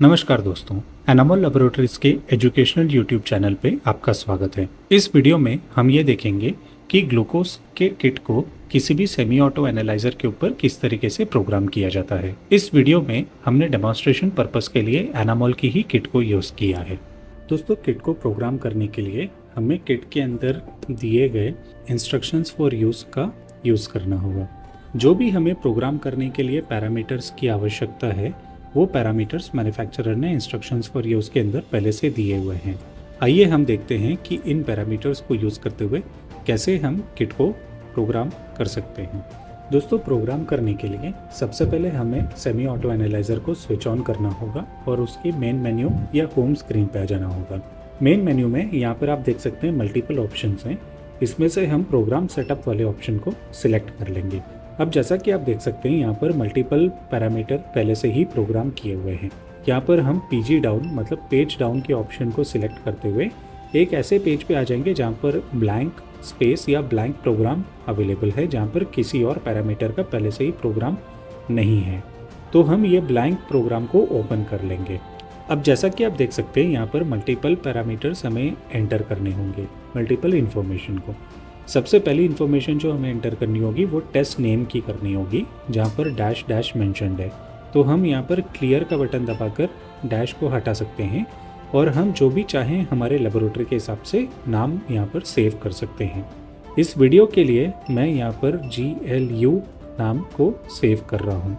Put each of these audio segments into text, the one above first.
नमस्कार दोस्तों, enamel laboratories के एजुकेशनल यूट्यूब चैनल पे आपका स्वागत है। इस वीडियो में हम ये देखेंगे कि ग्लूकोज के किट को किसी भी सेमी ऑटो एनालाइजर के ऊपर किस तरीके से प्रोग्राम किया जाता है। इस वीडियो में हमने डेमोन्स्ट्रेशन पर्पस के लिए एनामल की ही किट को यूज़ किया है। दोस्तों, किट को प्रोग्राम करने के लिए हमें किट के अंदर दिए गए इंस्ट्रक्शंस फॉर यूज़ का यूज़ करना होगा। जो भी हमें प्रोग्राम करने के लिए पैरामीटर्स की आवश्यकता है, वो पैरामीटर्स मैन्युफैक्चरर ने इंस्ट्रक्शंस फॉर यूज़ के अंदर पहले से दिए हुए हैं। आइए हम देखते हैं कि इन पैरामीटर्स को यूज़ करते हुए कैसे हम किट को प्रोग्राम कर सकते हैं। दोस्तों, प्रोग्राम करने के लिए सबसे पहले हमें सेमी ऑटो एनालाइजर को स्विच ऑन करना होगा और उसकी मेन मेन्यू या होम स्क्रीन पे आ जाना होगा। मेन मेन्यू में यहाँ पर आप देख सकते हैं मल्टीपल ऑप्शंस हैं। इसमें से हम प्रोग्राम सेटअप वाले ऑप्शन को सिलेक्ट कर लेंगे। अब जैसा कि आप देख सकते हैं, यहाँ पर मल्टीपल पैरामीटर पहले से ही प्रोग्राम किए हुए हैं। यहाँ पर हम पीजी डाउन मतलब पेज डाउन के ऑप्शन को सिलेक्ट करते हुए एक ऐसे पेज पे आ जाएंगे जहाँ पर ब्लैंक स्पेस या ब्लैंक प्रोग्राम अवेलेबल है, जहाँ पर किसी और पैरामीटर का पहले से ही प्रोग्राम नहीं है। तो हम ये ब्लैंक प्रोग्राम को ओपन कर लेंगे। अब जैसा कि आप देख सकते हैं, यहाँ पर मल्टीपल पैरामीटर्स हमें एंटर करने होंगे, मल्टीपल इन्फॉर्मेशन को। सबसे पहली इन्फॉर्मेशन जो हमें एंटर करनी होगी वो टेस्ट नेम की करनी होगी, जहाँ पर डैश डैश मेंशन्ड है। तो हम यहाँ पर क्लियर का बटन दबाकर डैश को हटा सकते हैं और हम जो भी चाहें हमारे लेबोरेटरी के हिसाब से नाम यहाँ पर सेव कर सकते हैं। इस वीडियो के लिए मैं यहाँ पर GLU नाम को सेव कर रहा हूँ।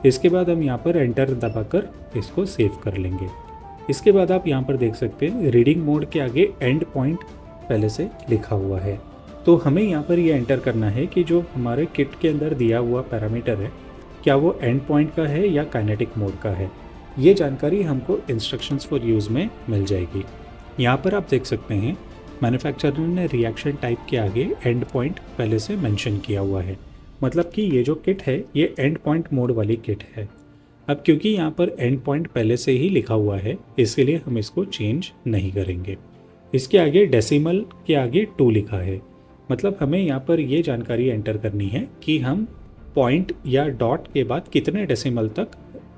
इसके बाद हम यहाँ पर एंटर दबाकर इसको सेव कर लेंगे। इसके बाद आप यहाँ पर देख सकते हैं रीडिंग मोड के आगे एंड पॉइंट पहले से लिखा हुआ है। तो हमें यहाँ पर ये एंटर करना है कि जो हमारे किट के अंदर दिया हुआ पैरामीटर है, क्या वो एंड पॉइंट का है या काइनेटिक मोड का है। ये जानकारी हमको इंस्ट्रक्शंस फॉर यूज़ में मिल जाएगी। यहाँ पर आप देख सकते हैं मैन्युफैक्चरर ने रिएक्शन टाइप के आगे एंड पॉइंट पहले से मेंशन किया हुआ है, मतलब कि ये जो किट है ये एंड पॉइंट मोड वाली किट है। अब क्योंकि यहाँ पर एंड पॉइंट पहले से ही लिखा हुआ है, इसलिए हम इसको चेंज नहीं करेंगे। इसके आगे डेसिमल के आगे 2 लिखा है, मतलब हमें यहाँ पर ये जानकारी एंटर करनी है कि हम पॉइंट या डॉट के बाद कितने डेसिमल तक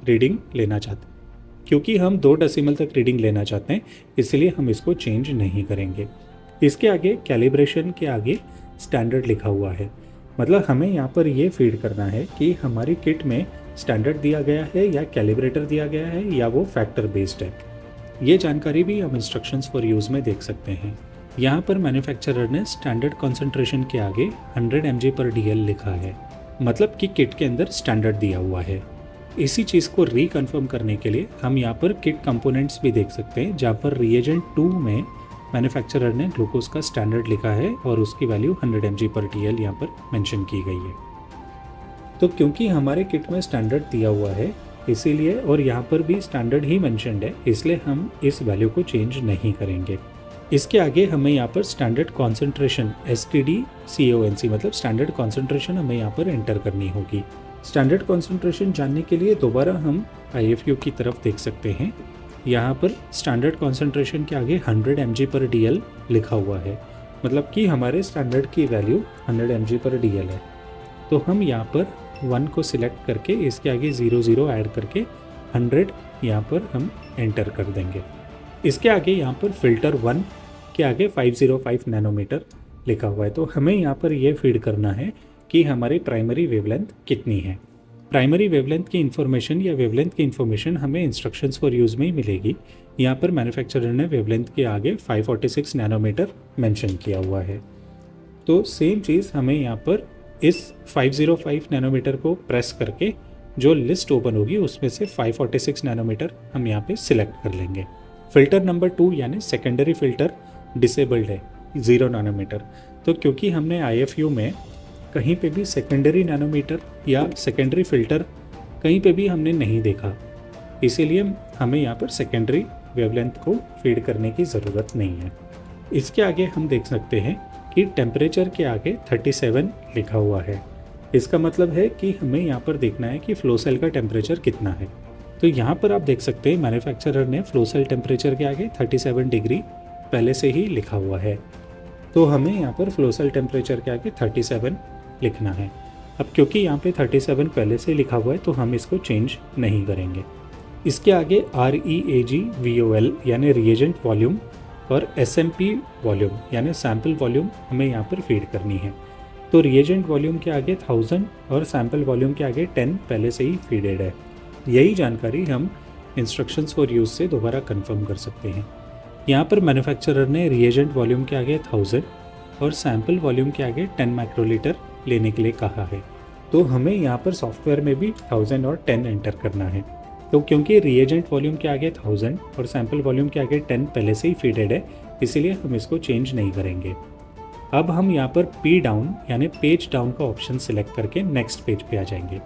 रीडिंग लेना चाहते हैं। क्योंकि हम 2 डेसिमल तक रीडिंग लेना चाहते हैं, इसलिए हम इसको चेंज नहीं करेंगे। इसके आगे कैलिब्रेशन के आगे स्टैंडर्ड लिखा हुआ है, मतलब हमें यहाँ पर ये फीड करना है कि हमारी किट में स्टैंडर्ड दिया गया है या कैलिब्रेटर दिया गया है या वो फैक्टर बेस्ड है। ये जानकारी भी हम इंस्ट्रक्शंस फॉर यूज़ में देख सकते हैं। यहाँ पर मैन्युफैक्चरर ने स्टैंडर्ड कॉन्सेंट्रेशन के आगे 100 mg/dl लिखा है, मतलब कि किट के अंदर स्टैंडर्ड दिया हुआ है। इसी चीज़ को रिकन्फर्म करने के लिए हम यहाँ पर किट कंपोनेंट्स भी देख सकते हैं, जहाँ पर रिएजेंट 2 में मैन्युफैक्चरर ने ग्लूकोज का स्टैंडर्ड लिखा है और उसकी वैल्यू 100 mg/dl यहाँ पर मेंशन की गई है। तो क्योंकि हमारे किट में स्टैंडर्ड दिया हुआ है इसीलिए, और यहाँ पर भी स्टैंडर्ड ही मेंशन्ड है, इसलिए हम इस वैल्यू को चेंज नहीं करेंगे। इसके आगे हमें यहाँ पर स्टैंडर्ड कॉन्सेंट्रेशन STD-CONC मतलब स्टैंडर्ड कॉन्सेंट्रेशन हमें यहाँ पर एंटर करनी होगी। स्टैंडर्ड कॉन्सेंट्रेशन जानने के लिए दोबारा हम IFU की तरफ देख सकते हैं। यहाँ पर स्टैंडर्ड कॉन्सेंट्रेशन के आगे 100 mg/dl लिखा हुआ है, मतलब कि हमारे स्टैंडर्ड की वैल्यू 100 mg/dl है। तो हम यहाँ पर 1 को सिलेक्ट करके इसके आगे 00 ऐड करके 100 यहाँ पर हम एंटर कर देंगे। इसके आगे यहाँ पर फिल्टर 1 के आगे 505 नैनोमीटर लिखा हुआ है। तो हमें यहाँ पर ये फीड करना है कि हमारी प्राइमरी वेवलेंथ कितनी है। प्राइमरी वेवलेंथ की इन्फॉर्मेशन या वेवलेंथ की इन्फॉर्मेशन हमें इंस्ट्रक्शंस फॉर यूज़ में ही मिलेगी। यहाँ पर मैन्युफैक्चरर ने वेवलेंथ के आगे 546 नैनोमीटर मेंशन किया हुआ है। तो सेम चीज़ हमें यहाँ पर इस 505 नैनोमीटर को प्रेस करके जो लिस्ट ओपन होगी उसमें से 546 नैनोमीटर हम यहाँ पे सिलेक्ट कर लेंगे। फिल्टर नंबर 2 यानी सेकेंडरी फिल्टर डिसेबल्ड है 0 नैनोमीटर। तो क्योंकि हमने IFU में कहीं पे भी सेकेंडरी नैनोमीटर या सेकेंडरी फिल्टर कहीं पे भी हमने नहीं देखा, इसीलिए हमें यहाँ पर सेकेंडरी वेवलेंथ को फीड करने की ज़रूरत नहीं है। इसके आगे हम देख सकते हैं कि टेम्परेचर के आगे 37 लिखा हुआ है। इसका मतलब है कि हमें यहाँ पर देखना है कि फ्लो सेल का टेम्परेचर कितना है। तो यहाँ पर आप देख सकते हैं मैन्युफैक्चरर ने फ्लो सेल टेम्परेचर के आगे 37 डिग्री पहले से ही लिखा हुआ है। तो हमें यहाँ पर फ्लो सेल टेम्परेचर के आगे 37 लिखना है। अब क्योंकि यहाँ पे 37 पहले से लिखा हुआ है तो हम इसको चेंज नहीं करेंगे। इसके आगे REAG-VOL यानी रिएजेंट वॉल्यूम और SMP वॉल्यूम यानी सैम्पल वॉल्यूम हमें यहाँ पर फीड करनी है। तो रिएजेंट वॉल्यूम के आगे 1000 और सैम्पल वॉल्यूम के आगे 10 पहले से ही फीडेड है। यही जानकारी हम इंस्ट्रक्शंस फॉर यूज़ से दोबारा कंफर्म कर सकते हैं। यहाँ पर मैन्युफैक्चरर ने रिएजेंट वॉल्यूम के आगे 1000 और सैम्पल वॉल्यूम के आगे 10 माइक्रोलीटर लेने के लिए कहा है। तो हमें यहाँ पर सॉफ्टवेयर में भी 1000 और 10 एंटर करना है। तो क्योंकि रिएजेंट वॉल्यूम के आगे 1000 और सैम्पल वॉल्यूम के आगे 10 पहले से ही फीडेड है, इसीलिए हम इसको चेंज नहीं करेंगे। अब हम यहाँ पर P डाउन यानी पेज डाउन का ऑप्शन सिलेक्ट करके नेक्स्ट पेज पे आ जाएंगे।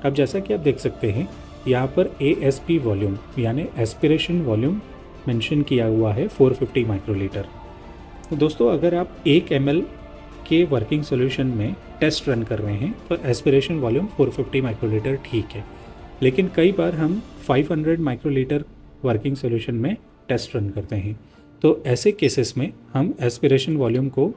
अब जैसा कि आप देख सकते हैं यहाँ पर ASP वॉल्यूम यानी एस्पिरेशन वॉल्यूम मेंशन किया हुआ है 450 माइक्रोलीटर। तो दोस्तों अगर आप 1 ml के वर्किंग सॉल्यूशन में टेस्ट रन कर रहे हैं तो एस्पिरेशन वॉल्यूम 450 माइक्रोलीटर ठीक है, लेकिन कई बार हम 500 माइक्रोलीटर वर्किंग सॉल्यूशन में टेस्ट रन करते हैं। तो ऐसे केसेस में हम एस्पिरेशन वॉल्यूम को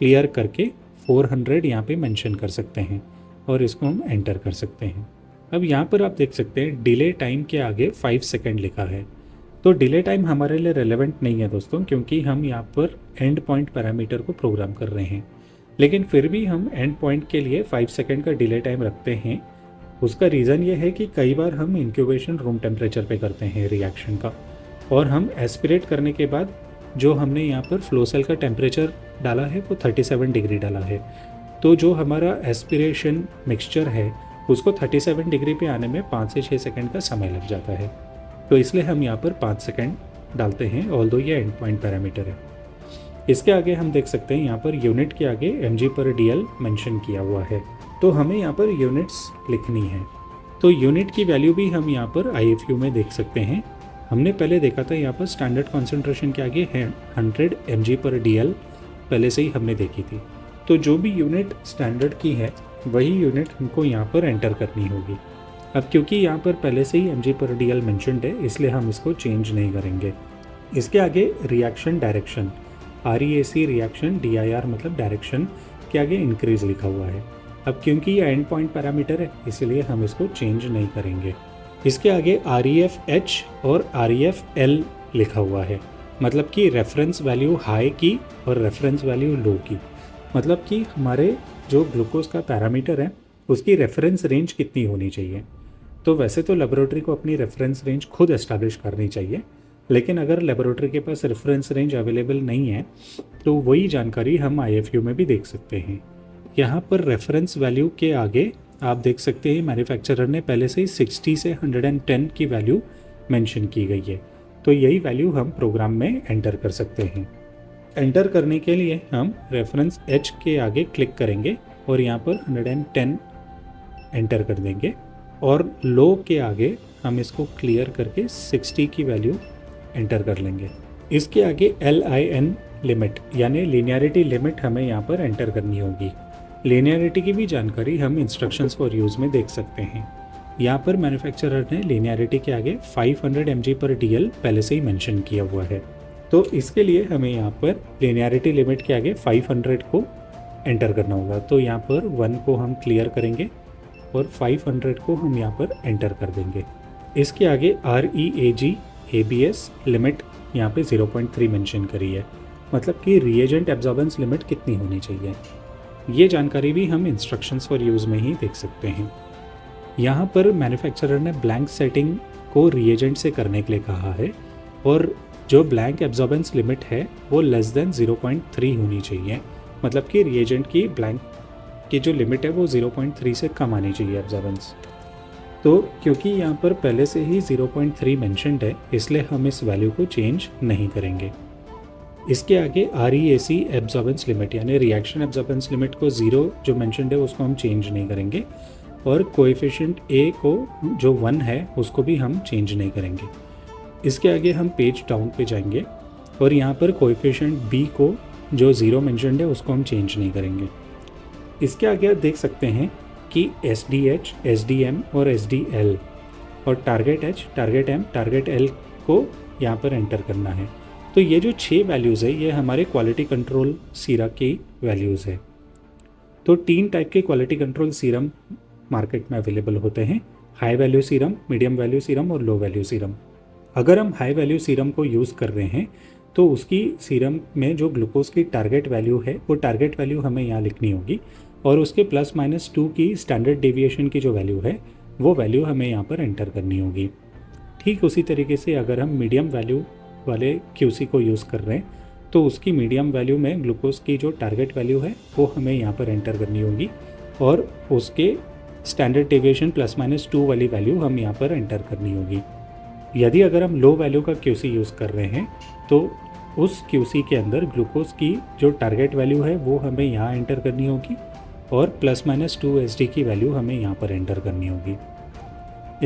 क्लियर करके 400 यहाँ पे मेंशन कर सकते हैं और इसको हम एंटर कर सकते हैं। अब यहाँ पर आप देख सकते हैं डिले टाइम के आगे 5 सेकेंड लिखा है। तो डिले टाइम हमारे लिए रेलेवेंट नहीं है दोस्तों, क्योंकि हम यहाँ पर एंड पॉइंट पैरामीटर को प्रोग्राम कर रहे हैं, लेकिन फिर भी हम एंड पॉइंट के लिए 5 सेकेंड का डिले टाइम रखते हैं। उसका रीज़न ये है कि कई बार हम इंक्यूबेशन रूम टेम्परेचर पे करते हैं रिएक्शन का, और हम एस्पिरेट करने के बाद जो हमने यहाँ पर फ्लो सेल का टेम्परेचर डाला है वो 37 डिग्री डाला है। तो जो हमारा एस्पिरेशन मिक्सचर है उसको 37 डिग्री पे आने में 5 से 6 सेकेंड का समय लग जाता है। तो इसलिए हम यहाँ पर 5 सेकेंड डालते हैं, ऑल्दो ये एंड पॉइंट पैरामीटर है। इसके आगे हम देख सकते हैं यहाँ पर यूनिट के आगे mg/dl मेंशन किया हुआ है। तो हमें यहाँ पर यूनिट्स लिखनी है। तो यूनिट की वैल्यू भी हम यहाँ पर IFU में देख सकते हैं। हमने पहले देखा था यहाँ पर स्टैंडर्ड कॉन्सेंट्रेशन के आगे है 100 mg/dl पहले से ही हमने देखी थी। तो जो भी यूनिट स्टैंडर्ड की है वही यूनिट हमको यहाँ पर एंटर करनी होगी। अब क्योंकि यहाँ पर पहले से ही mg/dl मेंशन्ड है, इसलिए हम इसको चेंज नहीं करेंगे। इसके आगे reaction direction REAC reaction DIR मतलब डायरेक्शन के आगे इंक्रीज लिखा हुआ है। अब क्योंकि ये एंड पॉइंट पैरामीटर है इसलिए हम इसको चेंज नहीं करेंगे। इसके आगे REF-H और REF-L लिखा हुआ है, मतलब कि रेफरेंस वैल्यू हाई की और रेफरेंस वैल्यू लो की। मतलब कि हमारे जो ग्लूकोज का पैरामीटर है उसकी रेफरेंस रेंज कितनी होनी चाहिए। तो वैसे तो लेबोरेटरी को अपनी रेफरेंस रेंज खुद एस्टैब्लिश करनी चाहिए, लेकिन अगर लेबोरेटरी के पास रेफरेंस रेंज अवेलेबल नहीं है तो वही जानकारी हम IFU में भी देख सकते हैं। यहाँ पर रेफरेंस वैल्यू के आगे आप देख सकते हैं मैन्युफैक्चरर ने पहले से ही 60 से 110 की वैल्यू मेंशन की गई है। तो यही वैल्यू हम प्रोग्राम में एंटर कर सकते हैं। एंटर करने के लिए हम रेफरेंस H के आगे क्लिक करेंगे और यहाँ पर 110 एंटर कर देंगे, और लो के आगे हम इसको क्लियर करके 60 की वैल्यू एंटर कर लेंगे। इसके आगे LIN लिमिट यानी लीनियरिटी लिमिट हमें यहाँ पर एंटर करनी होगी। लीनियरिटी की भी जानकारी हम इंस्ट्रक्शंस फॉर यूज़ में देख सकते हैं। यहाँ पर मैन्युफैक्चरर ने लीनियरिटी के आगे 500 mg/dl पहले से ही मेंशन किया हुआ है। तो इसके लिए हमें यहाँ पर लीनियरिटी लिमिट के आगे 500 को एंटर करना होगा। तो यहाँ पर 1 को हम क्लियर करेंगे और 500 को हम यहाँ पर एंटर कर देंगे। इसके आगे REAG-ABS लिमिट यहाँ पे 0.3 मेंशन करी है, मतलब कि रिएजेंट एब्जॉर्बेंस लिमिट कितनी होनी चाहिए। ये जानकारी भी हम इंस्ट्रक्शंस फॉर यूज़ में ही देख सकते हैं। यहाँ पर मैन्युफैक्चरर ने ब्लैंक सेटिंग को रिएजेंट से करने के लिए कहा है, और जो ब्लैंक एब्जॉर्बेंस लिमिट है वो लेस देन 0.3 होनी चाहिए, मतलब कि रिएजेंट की ब्लैंक की जो लिमिट है वो 0.3 से कम आनी चाहिए एब्जॉर्बेंस। तो क्योंकि यहाँ पर पहले से ही 0.3 मेंशन्ड है इसलिए हम इस वैल्यू को चेंज नहीं करेंगे। इसके आगे REAC एब्जॉर्बेंस लिमिट यानी रिएक्शन एब्जॉर्बेंस लिमिट को 0 जो मेंशन्ड है उसको हम चेंज नहीं करेंगे, और कोएफिशिएंट A को जो 1 है उसको भी हम चेंज नहीं करेंगे। इसके आगे हम पेज डाउन पे जाएंगे और यहाँ पर कोएफिशिएंट B को जो 0 मेंशन्ड है उसको हम चेंज नहीं करेंगे। इसके आगे आप देख सकते हैं कि SDH, SDM और SDL और target H, target M, target L को यहाँ पर एंटर करना है। तो ये जो 6 वैल्यूज़ है ये हमारे क्वालिटी कंट्रोल सीरा की वैल्यूज़ है। तो 3 टाइप के क्वालिटी कंट्रोल सीरम मार्केट में अवेलेबल होते हैं, high value serum, medium value serum और लो वैल्यू सीरम। अगर हम हाई वैल्यू सीरम को यूज़ कर रहे हैं तो उसकी सीरम में जो ग्लूकोज की टारगेट वैल्यू है वो टारगेट वैल्यू हमें यहाँ लिखनी होगी और उसके +-2 की स्टैंडर्ड डेविएशन की जो वैल्यू है वो वैल्यू हमें यहाँ पर एंटर करनी होगी। ठीक उसी तरीके से अगर हम मीडियम वैल्यू वाले क्यूसी को यूज़ कर रहे हैं तो उसकी मीडियम वैल्यू में ग्लूकोज की जो टारगेट वैल्यू है वो हमें यहाँ पर एंटर करनी होगी और उसके स्टैंडर्ड डेविएशन +-2 वाली वैल्यू हम यहाँ पर एंटर करनी होगी। यदि अगर हम लो वैल्यू का क्यूसी यूज़ कर रहे हैं तो उस क्यूसी के अंदर ग्लूकोज की जो टारगेट वैल्यू है वो हमें यहाँ एंटर करनी होगी और +-2 SD की वैल्यू हमें यहाँ पर एंटर करनी होगी।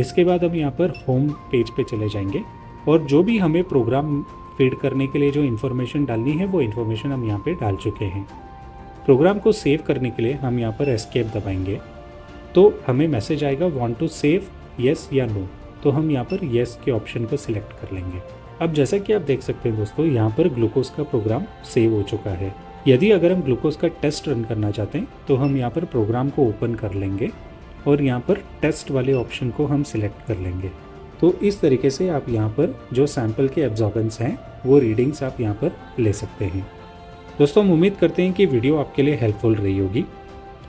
इसके बाद हम यहाँ पर होम पेज पे चले जाएंगे और जो भी हमें प्रोग्राम फीड करने के लिए जो इन्फॉर्मेशन डालनी है वो इन्फॉर्मेशन हम यहाँ पे डाल चुके हैं। प्रोग्राम को सेव करने के लिए हम यहाँ पर एस्केप दबाएंगे तो हमें मैसेज आएगा वांट टू सेव येस या नो, तो हम यहाँ पर येस के ऑप्शन को सिलेक्ट कर लेंगे। अब जैसा कि आप देख सकते हैं दोस्तों, यहाँ पर ग्लूकोज का प्रोग्राम सेव हो चुका है। यदि अगर हम ग्लूकोज का टेस्ट रन करना चाहते हैं तो हम यहाँ पर प्रोग्राम को ओपन कर लेंगे और यहाँ पर टेस्ट वाले ऑप्शन को हम सिलेक्ट कर लेंगे। तो इस तरीके से आप यहाँ पर जो सैंपल के एब्जॉर्बेंस हैं वो रीडिंग्स आप यहाँ पर ले सकते हैं। दोस्तों हम उम्मीद करते हैं कि वीडियो आपके लिए हेल्पफुल रही होगी।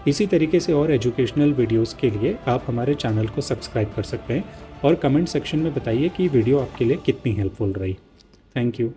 इसी तरीके से और एजुकेशनल वीडियोस के लिए आप हमारे चैनल को सब्सक्राइब कर सकते हैं और कमेंट सेक्शन में बताइए कि वीडियो आपके लिए कितनी हेल्पफुल रही। Thank you.